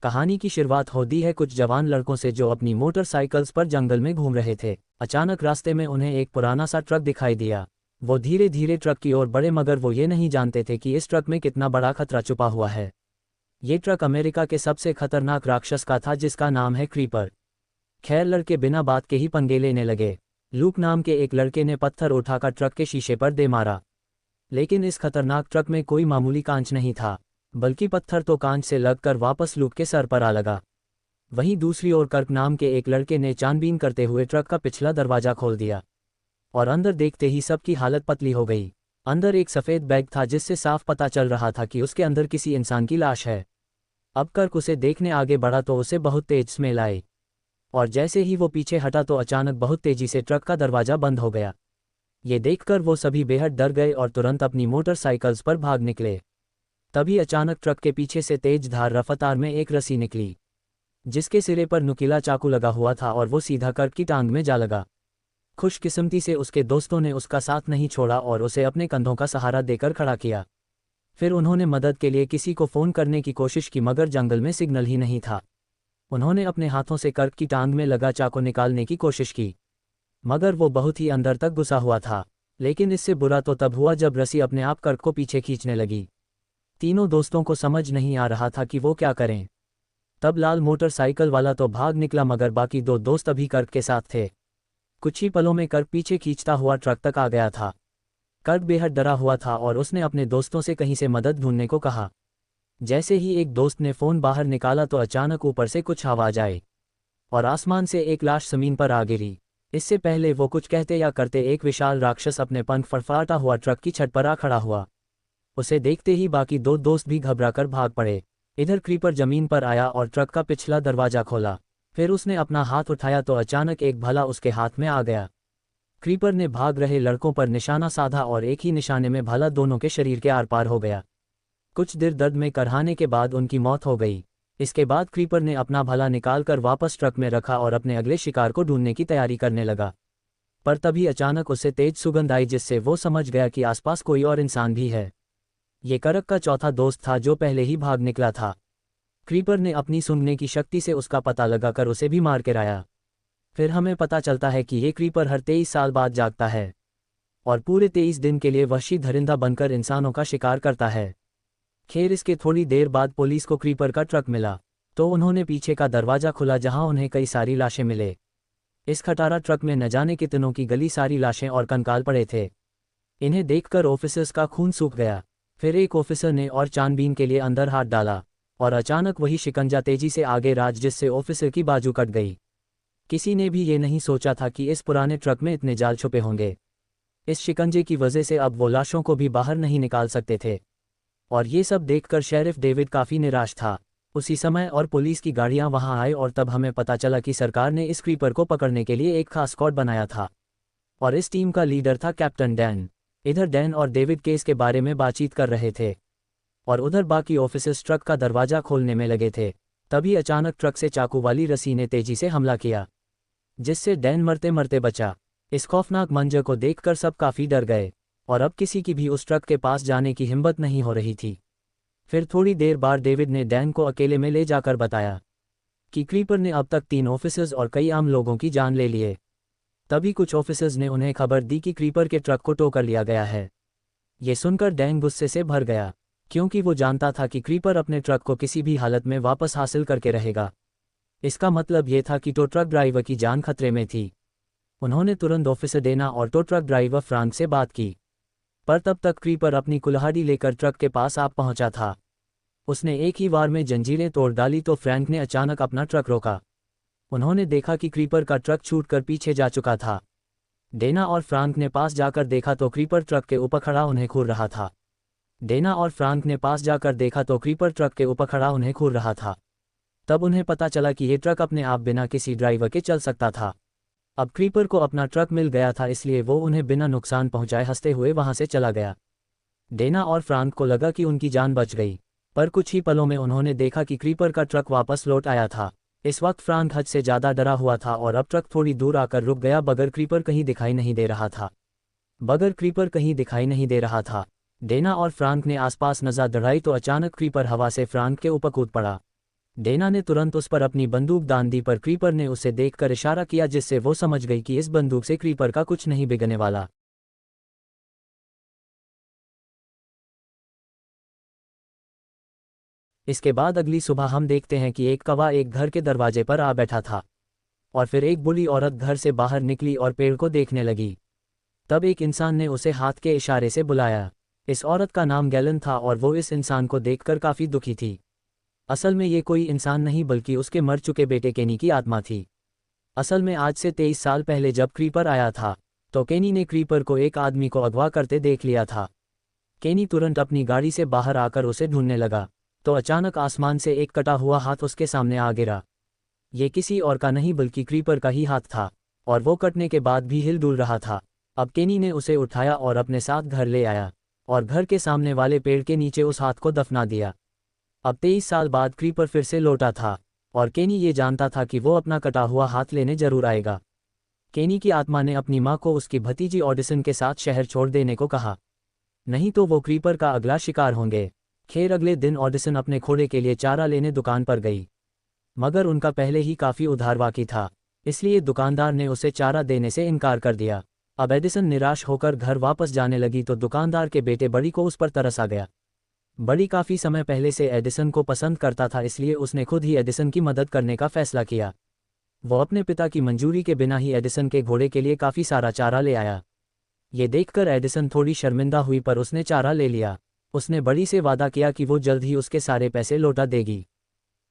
कहानी की शुरुआत होती है कुछ जवान लड़कों से जो अपनी मोटरसाइकिल्स पर जंगल में घूम रहे थे। अचानक रास्ते में उन्हें एक पुराना सा ट्रक दिखाई दिया। वो धीरे धीरे ट्रक की ओर बढ़े मगर वो ये नहीं जानते थे कि इस ट्रक में कितना बड़ा खतरा छुपा हुआ है। ये ट्रक अमेरिका के सबसे खतरनाक राक्षस का था जिसका नाम है क्रीपर। खैर लड़के बिना बात के ही पंगे लेने लगे। लूक नाम के एक लड़के ने पत्थर उठाकर ट्रक के शीशे पर दे मारा। लेकिन इस खतरनाक ट्रक में कोई मामूली कांच नहीं था, बल्कि पत्थर तो कांच से लगकर वापस लूक के सर पर आ लगा। वहीं दूसरी ओर कर्क नाम के एक लड़के ने छानबीन करते हुए ट्रक का पिछला दरवाजा खोल दिया और अंदर देखते ही सबकी हालत पतली हो गई। अंदर एक सफ़ेद बैग था जिससे साफ पता चल रहा था कि उसके अंदर किसी इंसान की लाश है। अब कर्क उसे देखने आगे बढ़ा तो उसे बहुत तेज स्मेल आई, और जैसे ही वो पीछे हटा तो अचानक बहुत तेजी से ट्रक का दरवाजा बंद हो गया। ये देखकर वो सभी बेहद डर गए और तुरंत अपनी मोटरसाइकिल्स पर भाग निकले। तभी अचानक ट्रक के पीछे से तेज धार रफ्तार में एक रस्सी निकली, जिसके सिरे पर नुकीला चाकू लगा हुआ था और वो सीधा कर्क की टांग में जा लगा। खुशकिस्मती से उसके दोस्तों ने उसका साथ नहीं छोड़ा और उसे अपने कंधों का सहारा देकर खड़ा किया। फिर उन्होंने मदद के लिए किसी को फ़ोन करने की कोशिश की मगर जंगल में सिग्नल ही नहीं था। उन्होंने अपने हाथों से कर्क की टांग में लगा चाकू निकालने की कोशिश की, मगर वो बहुत ही अंदर तक घुसा हुआ था। लेकिन इससे बुरा तो तब हुआ जब रस्सी अपने आप कर्क को पीछे खींचने लगी। तीनों दोस्तों को समझ नहीं आ रहा था कि वो क्या करें। तब लाल मोटरसाइकिल वाला तो भाग निकला मगर बाकी दो दोस्त अभी कर्क के साथ थे। कुछ ही पलों में कर्क पीछे खींचता हुआ ट्रक तक आ गया था। कर्क बेहद डरा हुआ था और उसने अपने दोस्तों से कहीं से मदद ढूंढने को कहा। जैसे ही एक दोस्त ने फ़ोन बाहर निकाला तो अचानक ऊपर से कुछ आवाज़ आई और आसमान से एक लाश ज़मीन पर आ गिरी। इससे पहले वो कुछ कहते या करते एक विशाल राक्षस अपने पंख फड़फड़ाता हुआ ट्रक की छत पर आ खड़ा हुआ। उसे देखते ही बाकी दो दोस्त भी घबराकर भाग पड़े। इधर क्रीपर जमीन पर आया और ट्रक का पिछला दरवाजा खोला। फिर उसने अपना हाथ उठाया तो अचानक एक भला उसके हाथ में आ गया। क्रीपर ने भाग रहे लड़कों पर निशाना साधा और एक ही निशाने में भला दोनों के शरीर के आर पार हो गया। कुछ देर दर्द में करहाने के बाद उनकी मौत हो गई। इसके बाद क्रीपर ने अपना भला निकालकर वापस ट्रक में रखा और अपने अगले शिकार को ढूंढने की तैयारी करने लगा। पर तभी अचानक उसे तेज सुगंध आई जिससे वो समझ गया कि आसपास कोई और इंसान भी है। ये कर्क का चौथा दोस्त था जो पहले ही भाग निकला था। क्रीपर ने अपनी सूंघने की शक्ति से उसका पता लगाकर उसे भी मार गिराया। फिर हमें पता चलता है कि ये क्रीपर हर 23 साल बाद जागता है और पूरे 23 दिन के लिए वहशी दरिंदा बनकर इंसानों का शिकार करता है। खैर इसके थोड़ी देर बाद पुलिस को क्रीपर का ट्रक मिला तो उन्होंने पीछे का दरवाज़ा खुला जहां उन्हें कई सारी लाशें मिले। इस खटारा ट्रक में न जाने कितनों की गली सारी लाशें और कंकाल पड़े थे। इन्हें देखकर ऑफिसर्स का खून सूख गया। फिर एक ऑफिसर ने और छानबीन के लिए अंदर हाथ डाला और अचानक वही शिकंजा तेजी से आगे राज जिससे ऑफिसर की बाजू कट गई। किसी ने भी ये नहीं सोचा था कि इस पुराने ट्रक में इतने जाल छुपे होंगे। इस शिकंजे की वजह से अब वो लाशों को भी बाहर नहीं निकाल सकते थे। और ये सब देखकर शेरिफ डेविड काफ़ी निराश था। उसी समय और पुलिस की गाड़ियां वहां आई और तब हमें पता चला कि सरकार ने इस क्रीपर को पकड़ने के लिए एक खास स्क्वाड बनाया था और इस टीम का लीडर था कैप्टन डैन। इधर डैन और डेविड केस के बारे में बातचीत कर रहे थे और उधर बाकी ऑफिसर्स ट्रक का दरवाज़ा खोलने में लगे थे। तभी अचानक ट्रक से चाकू वाली रस्सी ने तेजी से हमला किया जिससे डैन मरते मरते बचा। इस खौफनाक मंजर को देखकर सब काफ़ी डर गए और अब किसी की भी उस ट्रक के पास जाने की हिम्मत नहीं हो रही थी। फिर थोड़ी देर बाद डेविड ने डैन को अकेले में ले जाकर बताया कि क्रीपर ने अब तक 3 ऑफिसर्स और कई आम लोगों की जान ले लिए। तभी कुछ ऑफिसर्स ने उन्हें खबर दी कि क्रीपर के ट्रक को टो कर लिया गया है। ये सुनकर डैन गुस्से से भर गया क्योंकि वो जानता था कि क्रीपर अपने ट्रक को किसी भी हालत में वापस हासिल करके रहेगा। इसका मतलब ये था कि टो ट्रक ड्राइवर की जान खतरे में थी। उन्होंने तुरंत ऑफिसर डेना और टो ट्रक ड्राइवर फ्रांक से बात की, पर तब तक क्रीपर अपनी कुल्हाड़ी लेकर ट्रक के पास आ पहुंचा था। उसने एक ही बार में जंजीरें तोड़ डाली तो फ्रैंक ने अचानक अपना ट्रक रोका। उन्होंने देखा कि क्रीपर का ट्रक छूटकर पीछे जा चुका था। डेना और फ्रांक ने पास जाकर देखा तो क्रीपर ट्रक के ऊपर खड़ा उन्हें घूर रहा था। डेना और फ्रांक ने पास जाकर देखा तो क्रीपर ट्रक के ऊपर खड़ा उन्हें घूर रहा था। तब उन्हें पता चला कि ये ट्रक अपने आप बिना किसी ड्राइवर के चल सकता था। अब क्रीपर को अपना ट्रक मिल गया था इसलिए वो उन्हें बिना नुकसान पहुंचाए हंसते हुए वहां से चला गया। डेना और फ्रांक को लगा कि उनकी जान बच गई, पर कुछ ही पलों में उन्होंने देखा कि क्रीपर का ट्रक वापस लौट आया था। इस वक्त फ्रांक हद से ज़्यादा डरा हुआ था और अब ट्रक थोड़ी दूर आकर रुक गया बगैर क्रीपर कहीं दिखाई नहीं दे रहा था। बगैर क्रीपर कहीं दिखाई नहीं दे रहा था। डेना और फ्रांक ने आसपास नज़र दौड़ाई तो अचानक क्रीपर हवा से फ्रांक के ऊपर कूद पड़ा। डेना ने तुरंत उस पर अपनी बंदूक दान दी, पर क्रीपर ने उसे देखकर इशारा किया, जिससे वो समझ गई कि इस बंदूक से क्रीपर का कुछ नहीं बिगड़ने वाला। इसके बाद अगली सुबह हम देखते हैं कि एक कौवा एक घर के दरवाजे पर आ बैठा था, और फिर एक बूढ़ी औरत घर से बाहर निकली और पेड़ को देखने लगी। तब एक इंसान ने उसे हाथ के इशारे से बुलाया। इस औरत का नाम गैलन था और वो इस इंसान को देखकर काफ़ी दुखी थी। असल में ये कोई इंसान नहीं बल्कि उसके मर चुके बेटे केनी की आत्मा थी। असल में आज से 23 साल पहले जब क्रीपर आया था, तो केनी ने क्रीपर को एक आदमी को अगवा करते देख लिया था। केनी तुरंत अपनी गाड़ी से बाहर आकर उसे ढूंढने लगा, तो अचानक आसमान से एक कटा हुआ हाथ उसके सामने आ गिरा। ये किसी और का नहीं बल्कि क्रीपर का ही हाथ था, और वो कटने के बाद भी हिल डुल रहा था। अब केनी ने उसे उठाया और अपने साथ घर ले आया, और घर के सामने वाले पेड़ के नीचे उस हाथ को दफना दिया। अब 23 साल बाद क्रीपर फिर से लौटा था, और केनी ये जानता था कि वो अपना कटा हुआ हाथ लेने जरूर आएगा। केनी की आत्मा ने अपनी माँ को उसकी भतीजी ऑडिसन के साथ शहर छोड़ देने को कहा, नहीं तो वो क्रीपर का अगला शिकार होंगे। खैर अगले दिन ऑडिसन अपने घोड़े के लिए चारा लेने दुकान पर गई, मगर उनका पहले ही काफ़ी उधार बाकी था, इसलिए दुकानदार ने उसे चारा देने से इनकार कर दिया। अब एडिसन निराश होकर घर वापस जाने लगी तो दुकानदार के बेटे बड़ी को उस पर तरस आ गया। बड़ी काफ़ी समय पहले से एडिसन को पसंद करता था, इसलिए उसने खुद ही एडिसन की मदद करने का फैसला किया। वो अपने पिता की मंजूरी के बिना ही एडिसन के घोड़े के लिए काफ़ी सारा चारा ले आया। ये देखकर एडिसन थोड़ी शर्मिंदा हुई, पर उसने चारा ले लिया। उसने बड़ी से वादा किया कि वो जल्द ही उसके सारे पैसे लौटा देगी।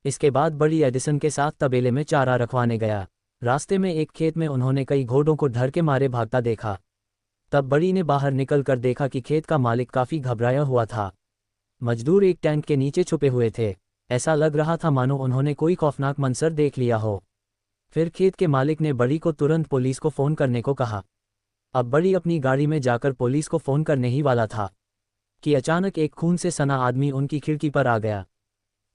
इसके बाद बड़ी एडिसन के साथ तबेले में चारा रखवाने गया। रास्ते में एक खेत में उन्होंने कई घोड़ों को डर के मारे भागता देखा। तब बड़ी ने बाहर निकलकर देखा कि खेत का मालिक काफ़ी घबराया हुआ था। मजदूर एक टैंक के नीचे छुपे हुए थे। ऐसा लग रहा था मानो उन्होंने कोई खौफनाक मंजर देख लिया हो। फिर खेत के मालिक ने बड़ी को तुरंत पुलिस को फ़ोन करने को कहा। अब बड़ी अपनी गाड़ी में जाकर पुलिस को फ़ोन करने ही वाला था कि अचानक एक खून से सना आदमी उनकी खिड़की पर आ गया,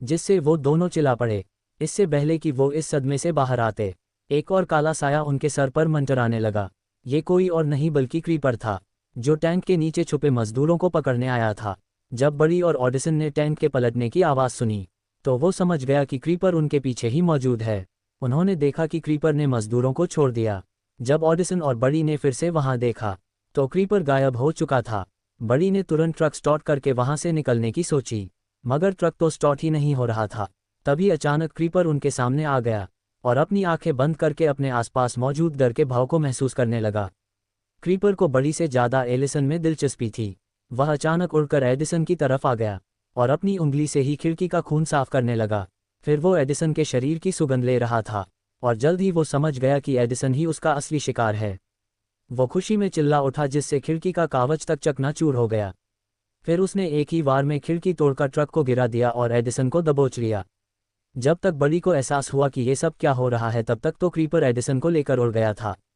जिससे वो दोनों चिल्ला पड़े। इससे पहले कि वो इस सदमे से बाहर आते, एक और काला साया उनके सर पर मंडराने लगा। ये कोई और नहीं बल्कि क्रीपर था, जो टैंक के नीचे छुपे मजदूरों को पकड़ने आया था। जब बड़ी और ऑडिसन ने टैंक के पलटने की आवाज़ सुनी, तो वो समझ गया कि क्रीपर उनके पीछे ही मौजूद है। उन्होंने देखा कि क्रीपर ने मजदूरों को छोड़ दिया। जब ऑडिसन और बड़ी ने फिर से वहां देखा, तो क्रीपर गायब हो चुका था। बड़ी ने तुरंत ट्रक स्टार्ट करके वहां से निकलने की सोची, मगर ट्रक तो स्टार्ट ही नहीं हो रहा था। तभी अचानक क्रीपर उनके सामने आ गया और अपनी आंखें बंद करके अपने आसपास मौजूद डर के भाव को महसूस करने लगा। क्रीपर को बड़ी से ज़्यादा एडिसन में दिलचस्पी थी। वह अचानक उड़कर एडिसन की तरफ आ गया और अपनी उंगली से ही खिड़की का खून साफ करने लगा। फिर वो एडिसन के शरीर की सुगंध ले रहा था, और जल्द ही वो समझ गया कि एडिसन ही उसका असली शिकार है। वो खुशी में चिल्ला उठा, जिससे खिड़की का कागज तक चकनाचूर हो गया। फिर उसने एक ही वार में खिड़की तोड़कर ट्रक को गिरा दिया और एडिसन को दबोच लिया। जब तक बड़ी को एहसास हुआ कि ये सब क्या हो रहा है, तब तक तो क्रीपर एडिसन को लेकर उड़ गया था।